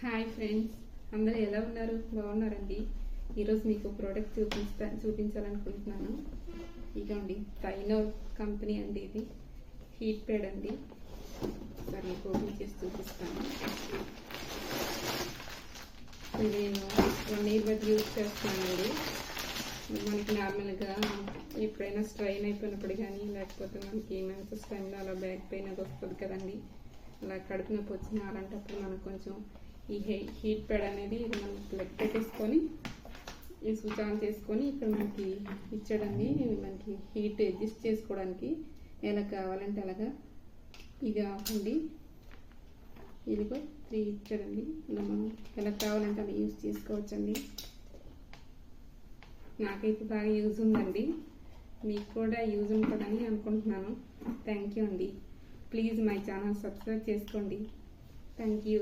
Hi friends, అందరూ ఎలా ఉన్నారు? బాగున్నారండి. ఈరోజు మీకు ప్రోడక్ట్ చూపించాలనుకుంటున్నాను. ఇదండి థైనోర్ కంపెనీ అండి. ఇది హీట్ ప్యాడ్ అండి. సరే మీకు ఓపెన్ చేసి చూపిస్తాను. ఇది నేను 1 year బట్టి యూజ్ చేస్తున్నానండి. మనకి నార్మల్గా ఎప్పుడైనా స్ట్రైన్ అయిపోయినప్పుడు కానీ, లేకపోతే మనకి మెన్సెస్ టైంలో అలా బ్యాక్ పెయిన్ అది వస్తుంది కదండి, అలా కడుపు నొప్పి వచ్చిన అలాంటప్పుడు మనం కొంచెం ఈ హీట్ ప్యాడ్ అనేది ఇది మనం ప్లగ్ పెట్టేసుకొని ఈ స్విచ్ ఆన్ చేసుకొని ఇక్కడ మనకి ఇచ్చాడండి. మనకి హీట్ అడ్జస్ట్ చేసుకోవడానికి ఎలా కావాలంటే అలాగా. ఇది ఆఫ్ అండి. ఇదిగో 3 ఇచ్చాడండి. ఇలా మనం ఎలా కావాలంటే అలా యూజ్ చేసుకోవచ్చండి. నాకైతే బాగా యూజ్ ఉందండి. మీకు కూడా యూజ్ ఉంటుందని అనుకుంటున్నాను. థ్యాంక్ యూ అండి. ప్లీజ్ మై ఛానల్ సబ్స్క్రైబ్ చేసుకోండి. Thank you.